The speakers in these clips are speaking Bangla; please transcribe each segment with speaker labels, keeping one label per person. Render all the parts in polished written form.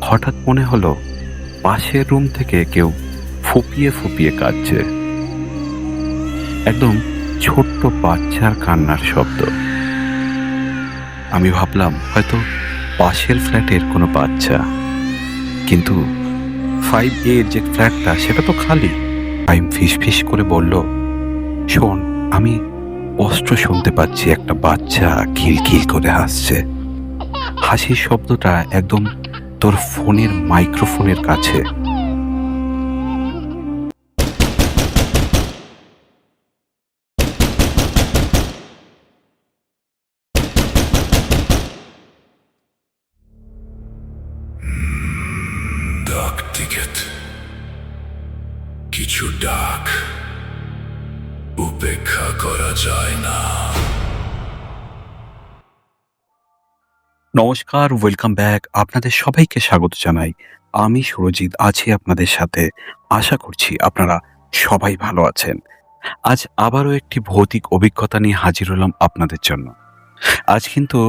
Speaker 1: হঠাৎ মনে হলো পাশের রুম থেকে কেউ ফুপিয়ে ফুপিয়ে কাঁদছে। একদম ছোট্ট বাচ্চার কান্নার শব্দ। আমি ভাবলাম হয়তো পাশের ফ্ল্যাটের কোনো বাচ্চা, কিন্তু 5A এর যে ফ্ল্যাটটা সেটা তো খালি। আমি ফিসফিস করে বলল, শোন, আমি স্পষ্ট শুনতে পাচ্ছি একটা বাচ্চা খিলখিল করে হাসছে। হাসির শব্দটা একদম তোর ফোনের মাইক্রোফোনের কাছে।
Speaker 2: ডাক টিকেট, কিছু ডাক উপেক্ষা করা যায় না।
Speaker 1: নমস্কার, ওয়েলকাম ব্যাক। আপনাদের সবাইকে স্বাগত জানাই। আমি সুরজিৎ আছি আপনাদের সাথে। আশা করছি আপনারা সবাই ভালো আছেন। আজ আবারও একটি ভৌতিক অভিজ্ঞতা নিয়ে হাজির হলাম আপনাদের জন্য। আজ কিন্তু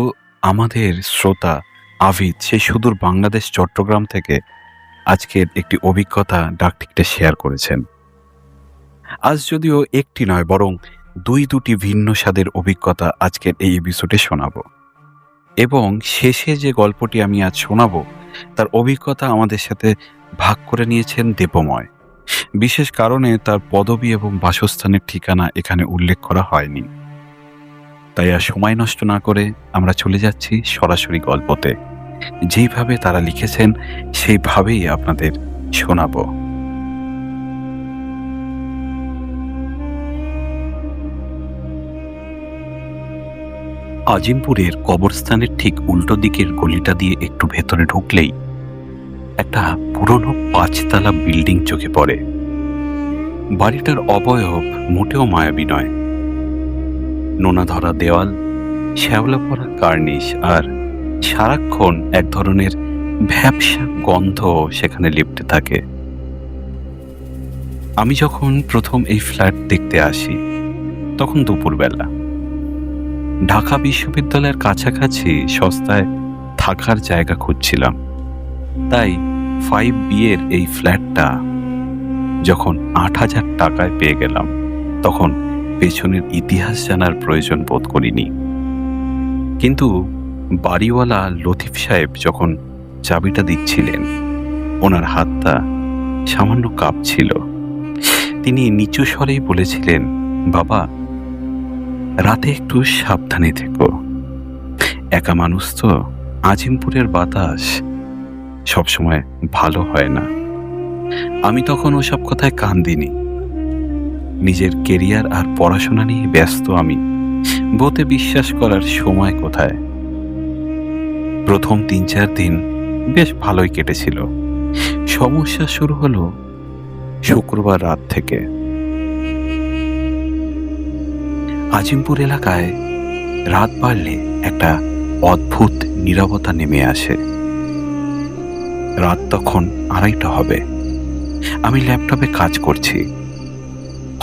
Speaker 1: আমাদের শ্রোতা আবিদ সেই সুদূর বাংলাদেশ চট্টগ্রাম থেকে আজকের একটি অভিজ্ঞতা ডাকটিকিটে শেয়ার করেছেন। আজ যদিও একটি নয়, বরং দুটি ভিন্ন স্বাদের অভিজ্ঞতা আজকের এই এপিসোডে শোনাবো। এবং শেষে যে গল্পটি আমি আজ শোনাবো তার অভিজ্ঞতা আমাদের সাথে ভাগ করে নিয়েছেন দেবময়। বিশেষ কারণে তার পদবি এবং বাসস্থানের ঠিকানা এখানে উল্লেখ করা হয়নি। তাই আর সময় নষ্ট না করে আমরা চলে যাচ্ছি সরাসরি গল্পতে। যেইভাবে তারা লিখেছেন সেইভাবেই আপনাদের শোনাবো। আজিমপুরের কবরস্থানের ঠিক উল্টো দিকের গলিটা দিয়ে একটু ভেতরে ঢুকলেই একটা পুরনো 5তলা বিল্ডিং চোখে পড়ে। বাড়িটার অবয়ব মোটেও মায়াবী নয়। নোনা ধরা দেওয়াল, শ্যাওলা পড়া কার্নিশ আর সারাক্ষণ এক ধরনের ভ্যাপসা গন্ধ সেখানে লিপ্তে থাকে। আমি যখন প্রথম এই ফ্ল্যাট দেখতে আসি তখন দুপুরবেলা। ঢাকা বিশ্ববিদ্যালয়ের কাছাকাছি সস্তায় থাকার জায়গা খুঁজছিলাম, তাই 5B এর এই ফ্ল্যাটটা যখন 8,000 টাকায় পেয়ে গেলাম তখন পেছনের ইতিহাস জানার প্রয়োজন বোধ করিনি। কিন্তু বাড়িওয়ালা লতিফ সাহেব যখন চাবিটা দিচ্ছিলেন ওনার হাতটা সামান্য কাঁপছিল। তিনি নিচু স্বরেই বলেছিলেন, বাবা, রাতে একটু সাবধানে থেকো। একা মানুষ তো, আজিমপুরের বাতাস সবসময় ভালো হয় না। আমি তখন ওসব কথায় কান দিইনি। নিজের কেরিয়ার আর পড়াশোনা নিয়ে ব্যস্ত আমি। বউতে বিশ্বাস করার সময় কোথায়। প্রথম 3-4 দিন বেশ ভালোই কেটেছিল। সমস্যা শুরু হলো শুক্রবার রাত থেকে। আজিমপুর এলাকায় রাত বাড়লে একটা অদ্ভুত নীরবতা নেমে আসে। রাত তখন 2:30 হবে। আমি ল্যাপটপে কাজ করছি।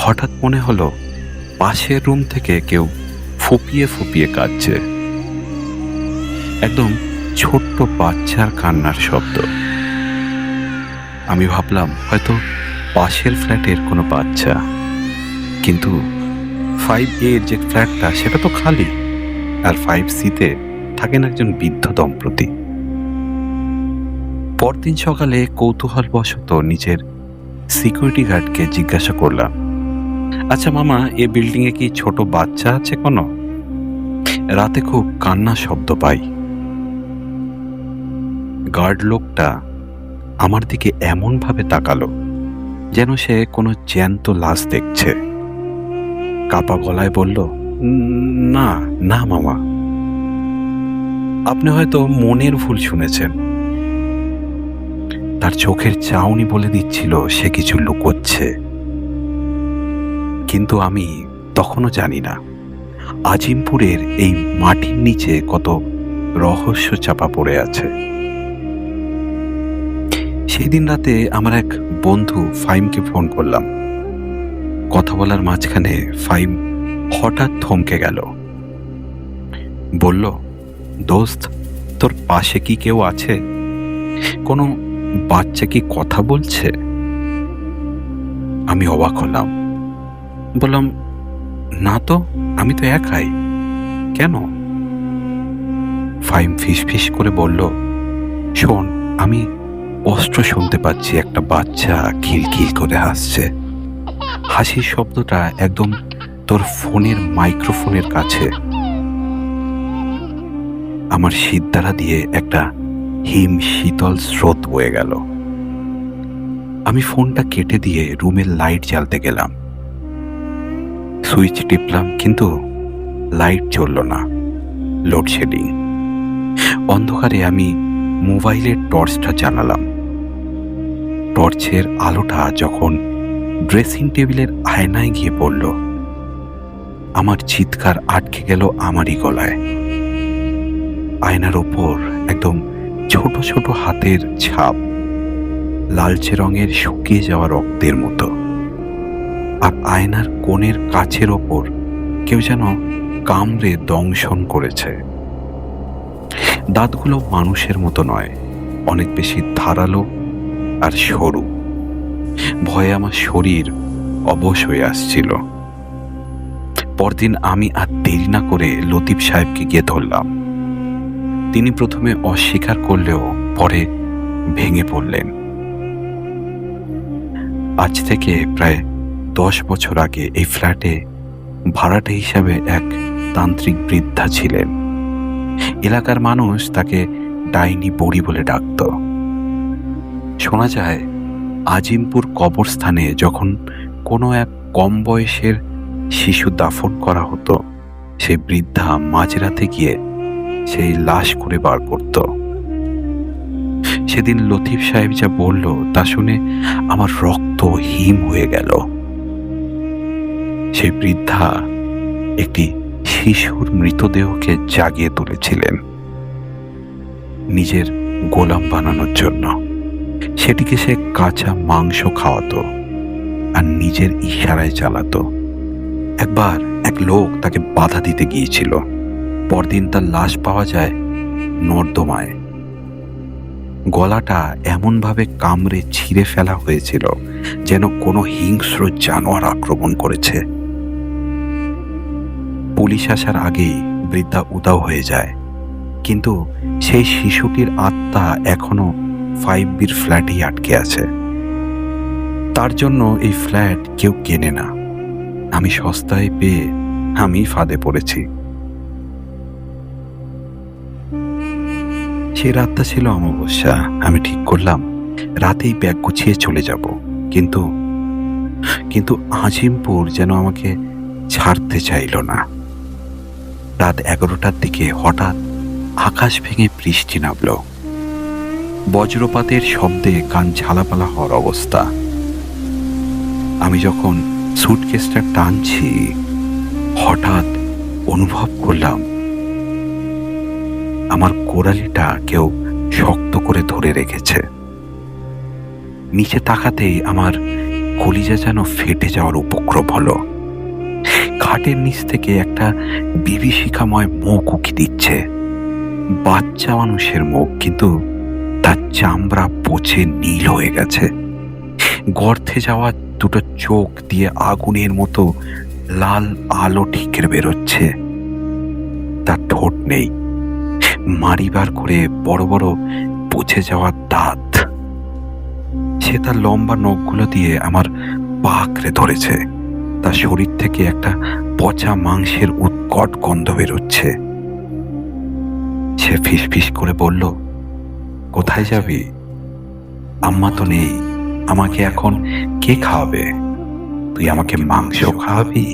Speaker 1: হঠাৎ মনে হলো পাশের রুম থেকে কেউ ফুপিয়ে ফুপিয়ে কাঁদছে। একদম ছোট্ট বাচ্চার কান্নার শব্দ। আমি ভাবলাম হয়তো পাশের ফ্ল্যাটের কোনো বাচ্চা, কিন্তু 5A এর যে ফ্ল্যাটটা সেটা তো খালি। আর 5C-তে থাকেন একজন বৃদ্ধ দম্পতি। পরদিন সকালে কৌতূহলবশত নিজের সিকিউরিটি গার্ডকে জিজ্ঞাসা করলাম, আচ্ছা মামা, এ বিল্ডিংয়ে কি ছোট বাচ্চা আছে কোনো? রাতে খুব কান্না শব্দ পাই। গার্ড লোকটা আমার দিকে এমন ভাবে তাকালো যেন সে কোনো জ্যান্ত লাশ দেখছে। কাপা গলায় বলল, না না মামা, আপনি হয়তো মনের ভুল শুনেছেন। তার চোখের চাউনি বলে দিচ্ছিল সে কিছু লুকোচ্ছে। কিন্তু আমি তখনও জানি না আজিমপুরের এই মাটির নিচে কত রহস্য চাপা পড়ে আছে। সেই দিন রাতে আমার এক বন্ধু ফাইমকে ফোন করলাম। কথা বলার মাঝখানে ফাইম হঠাৎ থমকে গেল। বলল, দোস্ত, তোর পাশে কি কেউ আছে? কোনো বাচ্চা কি কথা বলছে? আমি অবাক হলাম। বললাম, না তো, আমি তো একাই। কেন? ফাইম ফিস করে বলল, শোন, আমি স্পষ্ট শুনতে পাচ্ছি একটা বাচ্চা খিলখিল করে হাসছে। হাসির শব্দটা একদম তোর ফোনের মাইক্রোফোনের কাছে। আমার শিরদাঁড়া দিয়ে একটা হিম শীতল স্রোত বয়ে গেল। আমি ফোনটা কেটে দিয়ে রুমের লাইট জ্বালতে গেলাম। সুইচ টিপলাম, কিন্তু লাইট জ্বলল না। লোডশেডিং। অন্ধকারে আমি মোবাইলের টর্চটা জ্বালালাম। টর্চের আলোটা যখন ড্রেসিং টেবিলের আয়নায় গিয়ে পড়ল, আমার চিৎকার আটকে গেল আমারই গলায়। আয়নার ওপর একদম ছোট ছোট হাতের ছাপ, লালচে রঙের শুকিয়ে যাওয়া রক্তের মতো। আর আয়নার কোণের কাচের ওপর কেউ যেন কামড়ে দংশন করেছে। দাঁতগুলো মানুষের মতো নয়, অনেক বেশি ধারালো আর সরু। ভয়ে আমার শরীর অবশ হয়ে আসছিল। পরদিন আমি আর দেরি না করে লতিফ সাহেবকে গিয়ে ধরলাম। তিনি প্রথমে অস্বীকার করলেও পরে ভেঙে পড়লেন। আজ থেকে প্রায় 10 বছর আগে এই ফ্ল্যাটে ভাড়াটে হিসাবে এক তান্ত্রিক বৃদ্ধা ছিলেন। এলাকার মানুষ তাকে ডাইনি বুড়ি বলে ডাকত। শোনা যায়, আজিমপুর কবরস্থানে যখন কোনো এক কম বয়সের শিশু দাফন করা হতো, সেই বৃদ্ধা মাঝরাতে গিয়ে সেই লাশ করে বার করত। সেদিন লতিফ সাহেব যা বলল তা শুনে আমার রক্ত হিম হয়ে গেল। সেই বৃদ্ধা একটি শিশুর মৃতদেহকে জাগিয়ে তুলেছিলেন নিজের গোলাম বানানোর জন্য। সেটিকে সে কাঁচা মাংস খাওয়াতো আর নিজের ইশারায় চালাতো। একবার এক লোক তাকে বাধা দিতে গিয়েছিল। পরদিন তার লাশ পাওয়া যায় নর্দমায়। গলাটা এমনভাবে কামড়ে ছিঁড়ে ফেলা হয়েছিল যেন কোনো হিংস্র জানোয়ার আক্রমণ করেছে। পুলিশ আসার আগেই বৃদ্ধা উধাও হয়ে যায়, কিন্তু সেই শিশুটির আত্মা এখনো 5B'র ফ্ল্যাটেই আটকে আছে। তার জন্য এই ফ্ল্যাট কেউ কেনে না। আমি সস্তায় পেয়ে আমি ফাঁদে পড়েছি। সে রাতটা ছিল অমাবস্যা। আমি ঠিক করলাম রাতেই ব্যাগ গুছিয়ে চলে যাব, কিন্তু আজিমপুর যেন আমাকে ছাড়তে চাইল না। রাত 11টার দিকে হঠাৎ আকাশ ভেঙে বৃষ্টি নামল। বজ্রপাতের শব্দে কান ঝালাপালা হওয়ার অবস্থা। আমি যখন সুটকেসটা টানছি, হঠাৎ অনুভব করলাম আমার গোড়ালিটা কেউ শক্ত করে ধরে রেখেছে। নিচে তাকাতেই আমার কলিজা যেন ফেটে যাওয়ার উপক্রম হলো। খাটের নিচ থেকে একটা বিভীষিকাময় মুখ উকি দিচ্ছে। বাচ্চা মানুষের মুখ, কিন্তু তার চামড়া পচে নীল হয়ে গেছে। গর্তে যাওয়া দুটো চোখ দিয়ে আগুনের মতো লাল আলো ঠিকরে বেরোচ্ছে। তার ঠোঁট নেই, মারিবার করে বড় বড় পচে যাওয়া দাঁত। সে তার লম্বা নখগুলো দিয়ে আমার পা আঁকড়ে ধরেছে। তার শরীর থেকে একটা পচা মাংসের উৎকট গন্ধ বেরোচ্ছে। সে ফিস করে বলল, কোথায় যাবি? আম্মা তো নেই, আমাকে এখন কে খাওয়াবে? তুই আমাকে মাংস খাওয়াবি?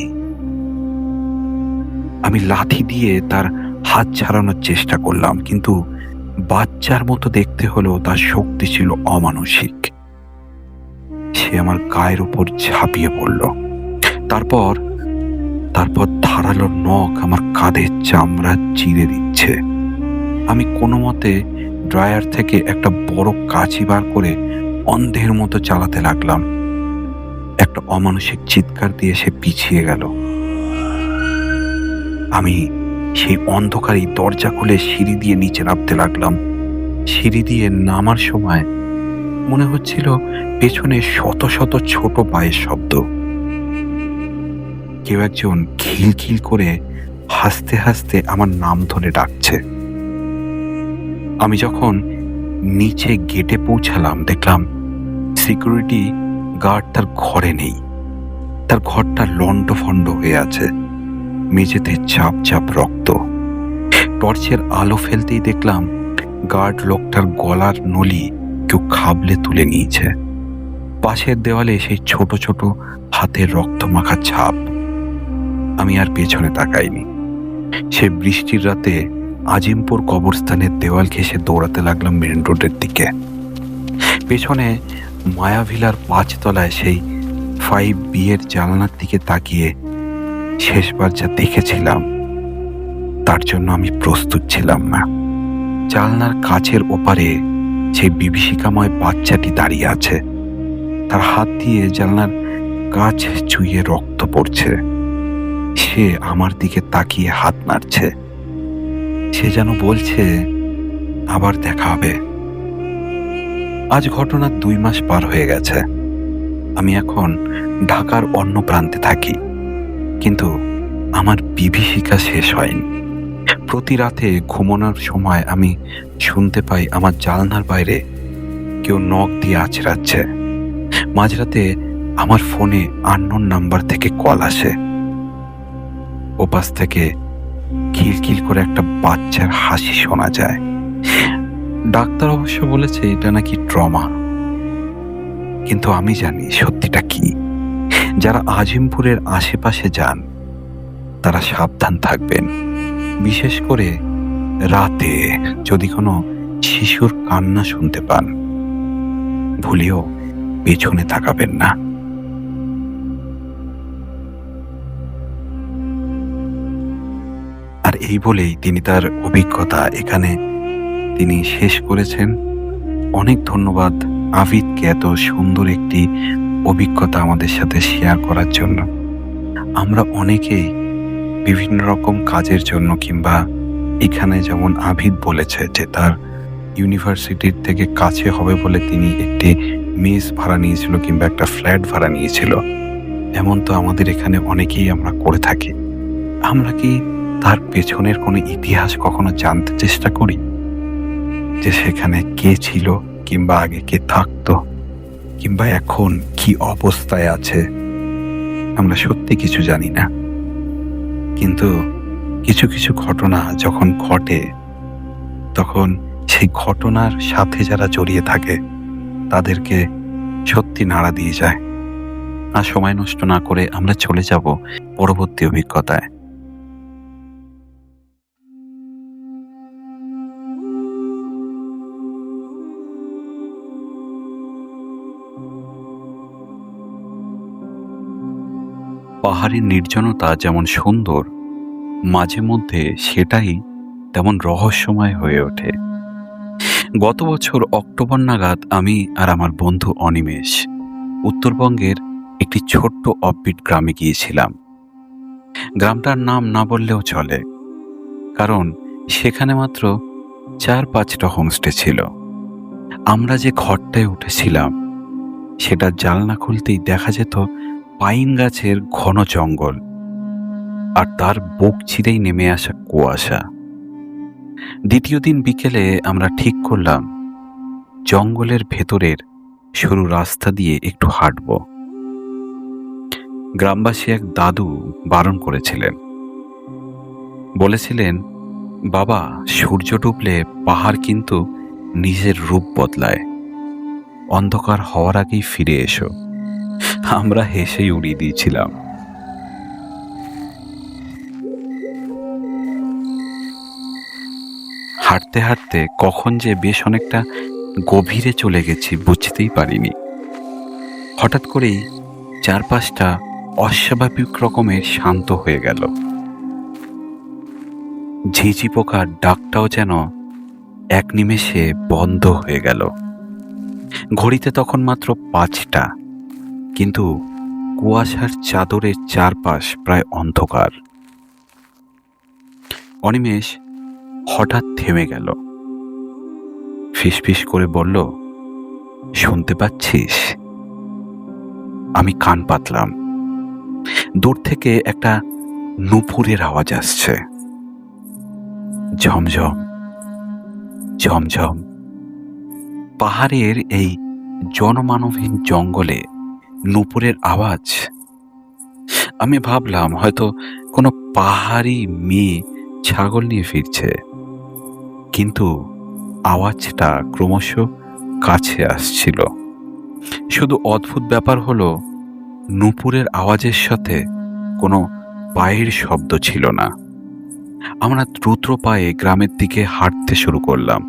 Speaker 1: আমি লাথি দিয়ে তার হাত ছাড়ানোর চেষ্টা করলাম, কিন্তু বাচ্চার মতো দেখতে হলেও তার শক্তি ছিল অমানসিক। সে আমার গায়ের উপর ঝাঁপিয়ে পড়ল। তারপর ধারালো নখ আমার কাঁধের চামড়া চিরে দিচ্ছে। আমি কোনো মতে ড্রয়ার থেকে একটা বড় কাঁচি বার করে অন্ধের মতো চালাতে লাগলাম। একটা অমানসিক চিৎকার দিয়ে সে পিছিয়ে গেল। আমি সেই অন্ধকারেই দরজা খুলে সিঁড়ি দিয়ে নিচে নামতে লাগলাম। সিঁড়ি দিয়ে নামার সময় মনে হচ্ছিল পেছনে শত শত ছোট পায়ের শব্দ। কেউ একজন খিলখিল করে হাসতে হাসতে আমার নাম ধরে ডাকছে। আমি যখন নিচে গেটে পৌঁছালাম, দেখলাম সিকিউরিটি গার্ড তার ঘরে নেই। তার ঘরটা লণ্ডভণ্ড হয়ে আছে, মেঝেতে চাপ চাপ রক্ত। টর্চের আলো ফেলতেই দেখলাম গার্ড লোকটার গলার নলি কেউ খাবলে তুলে নিয়েছে। পাশের দেওয়ালে সেই ছোট ছোট হাতের রক্তমাখা ছাপ। আমি আর পেছনে তাকাইনি। সে বৃষ্টির রাতে আজিমপুর কবরস্থানের দেওয়াল ঘেঁষে দৌড়াতে লাগলাম মেন রোডের দিকে। পেছনে মায়াভিলার 5 তলায় সেই 5B এর জানালার দিকে তাকিয়ে শেষবার যা দেখেছিলাম তার জন্য আমি প্রস্তুত ছিলাম না। জানলার কাচের ওপারে সেই বিভীষিকাময় বাচ্চাটি দাঁড়িয়ে আছে। তার হাত দিয়ে জানলার কাচ চুইয়ে রক্ত পড়ছে। সে আমার দিকে তাকিয়ে হাত নাড়ছে। সে যেন বলছে, আবার দেখা হবে। আজ ঘটনার 2 মাস পার হয়ে গেছে। আমি এখন ঢাকার অন্য প্রান্তে থাকি, কিন্তু আমার বিভীষিকা শেষ হয়নি। প্রতি রাতে ঘুমানোর সময় আমি শুনতে পাই আমার জানলার বাইরে কেউ নখ দিয়ে আঁচড়াচ্ছে। মাঝরাতে আমার ফোনে আননোন নাম্বার থেকে কল আসে। ওপাশ থেকে খিলখিল করে একটা বাচ্চার হাসি শোনা যায়। ডাক্তার অবশ্য বলেছে এটা নাকি ট্রমা, কিন্তু আমি জানি সত্যিটা কি। যারা আজিমপুরের আশেপাশে যান তারা সাবধান থাকবেন, বিশেষ করে রাতে যদি কোনো শিশুর কান্না শুনতে পান, ভুলেও পেছনে তাকাবেন না। আর এই বলেই তিনি তার অভিজ্ঞতা এখানে তিনি শেষ করেছেন। অনেক ধন্যবাদ আবিদকে এত সুন্দর একটি অভিজ্ঞতা আমাদের সাথে শেয়ার করার জন্য। আমরা অনেকেই বিভিন্ন রকম কাজের জন্য, কিংবা এখানে যেমন আবিদ বলেছে যে তার ইউনিভার্সিটির থেকে কাছে হবে বলে তিনি একটি মেস ভাড়া নিয়েছিল কিংবা একটা ফ্ল্যাট ভাড়া নিয়েছিল, এমন তো আমাদের এখানে অনেকেই আমরা করে থাকি। আমরা কি তার পেছনের কোনো ইতিহাস কখনো জানতে চেষ্টা করি, যে সেখানে কে ছিল, কিংবা আগে কে থাকতো, কিংবা এখন কি অবস্থায় আছে? আমরা সত্যি কিছু জানি না, কিন্তু কিছু কিছু ঘটনা যখন ঘটে তখন সেই ঘটনার সাথে যারা জড়িয়ে থাকে তাদেরকে সত্যি নাড়া দিয়ে যায়। আর সময় নষ্ট না করে আমরা চলে যাব পরবর্তী অভিজ্ঞতায়। পাহাড়ের নির্জনতা যেমন সুন্দর, মাঝে মধ্যে সেটাই তেমন রহস্যময় হয়ে ওঠে। গত বছর অক্টোবর নাগাদ আমি আর আমার বন্ধু অনিমেষ উত্তরবঙ্গের একটি ছোট্ট অফবিট গ্রামে গিয়েছিলাম। গ্রামটার নাম না বললেও চলে, কারণ সেখানে মাত্র 4-5টা হোমস্টে ছিল। আমরা যে ঘরটায় উঠেছিলাম সেটা জানলা খুলতেই দেখা যেত পাইন গাছের ঘন জঙ্গল, আর তার বুক চিরেই নেমে আসা কুয়াশা। দ্বিতীয় দিন বিকেলে আমরা ঠিক করলাম জঙ্গলের ভেতরের সরু রাস্তা দিয়ে একটু হাঁটব। গ্রামবাসী এক দাদু বারণ করেছিলেন, বলেছিলেন, বাবা, সূর্য ডুবলে পাহাড় কিন্তু নিজের রূপ বদলায়, অন্ধকার হওয়ার আগেই ফিরে এসো। আমরা হেসেই উড়িয়ে দিয়েছিলাম। হাঁটতে হাঁটতে কখন যে বেশ অনেকটা গভীরে চলে গেছি বুঝতেই পারিনি। হঠাৎ করেই চারপাশটা অস্বাভাবিক রকমের শান্ত হয়ে গেল। ঝিঝি পোকার ডাকটাও যেন এক নিমেষে বন্ধ হয়ে গেল। ঘড়িতে তখন মাত্র 5টা, কিন্তু কুয়াশার চাদরের চারপাশ প্রায় অন্ধকার। অনিমেষ হঠাৎ থেমে গেল। ফিসফিস করে বলল, শুনতে পাচ্ছিস? আমি কান পাতলাম। দূর থেকে একটা নুপুরের আওয়াজ আসছে। ঝমঝম ঝমঝম। পাহাড়ের এই জনমানবহীন জঙ্গলে নুপুরের আওয়াজ। আমি ভাবলাম হয়তো কোনো পাহাড়ি মেয়ে ছাগল নিয়ে ফিরছে, কিন্তু আওয়াজটা ক্রমশ কাছে আসছিল। শুধু অদ্ভুত ব্যাপার হলো, নুপুরের আওয়াজের সাথে কোনো পায়ের শব্দ ছিল না। আমরা দ্রুত পায়ে গ্রামের দিকে হাঁটতে শুরু করলাম।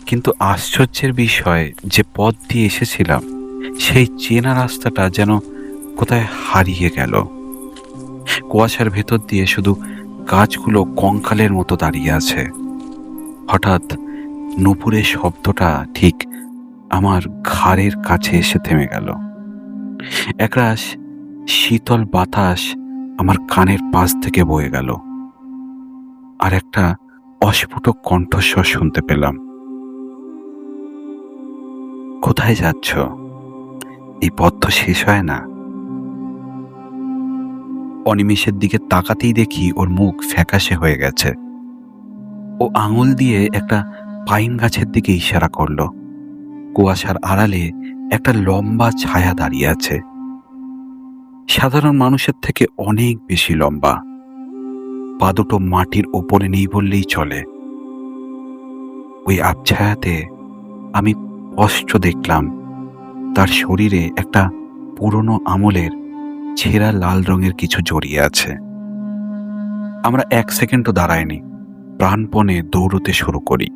Speaker 1: কিন্তু আশ্চর্যের বিষয়, যে পথ দিয়ে এসেছিলাম সেই চেনা রাস্তাটা যেন কোথায় হারিয়ে গেল। কুয়াশার ভেতর দিয়ে শুধু গাছগুলো কঙ্কালের মতো দাঁড়িয়ে আছে। হঠাৎ নুপুরের শব্দটা ঠিক আমার ঘাড়ের কাছে এসে থেমে গেল। একরাশ শীতল বাতাস আমার কানের পাশ থেকে বয়ে গেল, আর একটা অস্ফুট কণ্ঠস্বর শুনতে পেলাম। কোথায় যাচ্ছ? এই পথ তো শেষ হয় না। অনিমেষের দিকে তাকাতেই দেখি ওর মুখ ফ্যাকাশে হয়ে গেছে। ও আঙুল দিয়ে একটা পাইন গাছের দিকে ইশারা করলো। কুয়াশার আড়ালে একটা লম্বা ছায়া দাঁড়িয়ে আছে, সাধারণ মানুষের থেকে অনেক বেশি লম্বা। পা দুটো মাটির ওপরে নেই বললেই চলে। ওই আবছায়াতে আমি স্পষ্ট দেখলাম তার শরীরে একটা পুরনো আমলের ছেঁড়া লাল রঙের কিছু জড়িয়ে আছে। আমরা এক সেকেন্ডও দাঁড়াইনি, প্রাণপণে দৌড়তে শুরু করি।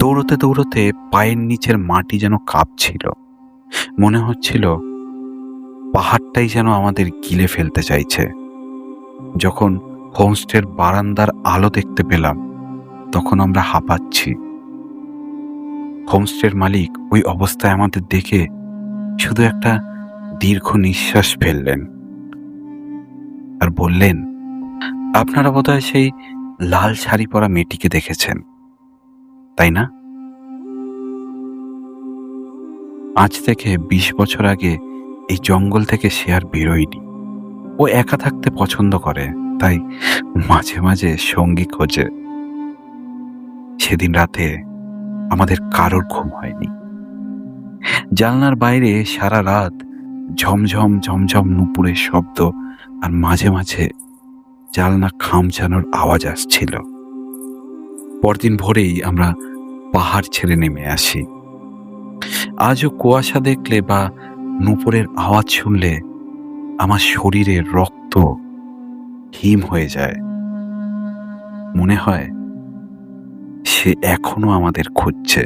Speaker 1: দৌড়তে দৌড়তে পায়ের নিচের মাটি যেন কাঁপছিল। মনে হচ্ছিল পাহাড়টাই যেন আমাদের গিলে ফেলতে চাইছে। যখন হোমস্টের বারান্দার আলো দেখতে পেলাম, তখন আমরা হাঁপাচ্ছি। হোমস্টের মালিক ওই অবস্থায় আমাদের দেখে শুধু একটা দীর্ঘ নিঃশ্বাস ফেললেন আর বললেন, আপনারা বোধহয় সেই লাল শাড়ি পরা মেয়েটিকে দেখেছেন, তাই না? আজ থেকে 20 বছর আগে এই জঙ্গল থেকে সে আর বেরোয়নি। ও একা থাকতে পছন্দ করে, তাই মাঝে মাঝে সঙ্গী খোঁজে। সেদিন রাতে আমাদের কারোর ঘুম হয়নি। জানলার বাইরে সারা রাত ঝমঝম ঝমঝম নুপুরের শব্দ, আর মাঝে মাঝে জানলা খামচানোর আওয়াজ আসছিল। পরদিন ভোরেই আমরা পাহাড় ছেড়ে নেমে আসি। আজও কুয়াশা দেখলে বা নুপুরের আওয়াজ শুনলে আমার শরীরের রক্ত হিম হয়ে যায়। মনে হয় সে এখনো আমাদের খুঁজছে।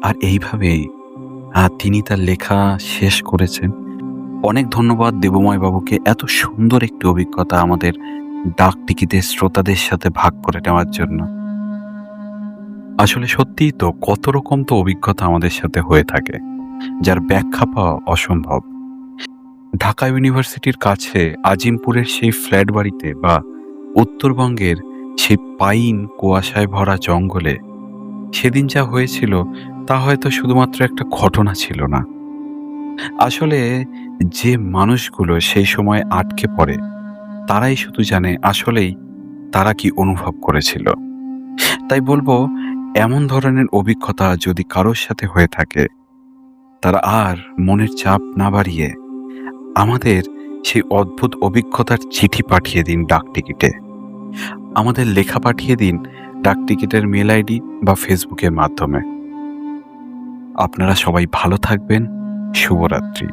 Speaker 1: আর এইভাবেই তিনি তার লেখা শেষ করেছেন। অনেক ধন্যবাদ দেবময় বাবুকে এত সুন্দর একটি অভিজ্ঞতা আমাদের ডাক টিকিটের শ্রোতাদের সাথে ভাগ করে নেওয়ার জন্য। আসলে সত্যিই তো কত রকম তো অভিজ্ঞতা আমাদের সাথে হয়ে থাকে, যার ব্যাখ্যা পাওয়া অসম্ভব। ঢাকা ইউনিভার্সিটির কাছে আজিমপুরের সেই ফ্ল্যাট বাড়িতে, বা উত্তরবঙ্গের সেই পাইন কুয়াশায় ভরা জঙ্গলে সেদিন যা হয়েছিল তা হয়তো শুধুমাত্র একটা ঘটনা ছিল না। আসলে যে মানুষগুলো সেই সময় আটকে পড়ে, তারাই শুধু জানে আসলেই তারা কি অনুভব করেছিল। তাই বলবো, এমন ধরনের অভিজ্ঞতা যদি কারোর সাথে হয়ে থাকে, তারা আর মনের চাপ না বাড়িয়ে আমাদের সেই অদ্ভুত অভিজ্ঞতার চিঠি পাঠিয়ে দিন ডাক টিকিটে। আমাদের লেখা পাঠিয়ে দিন ডাক টিকিটের মেল আইডি বা ফেসবুকের মাধ্যমে। আপনারা সবাই ভালো থাকবেন। শুভরাত্রি।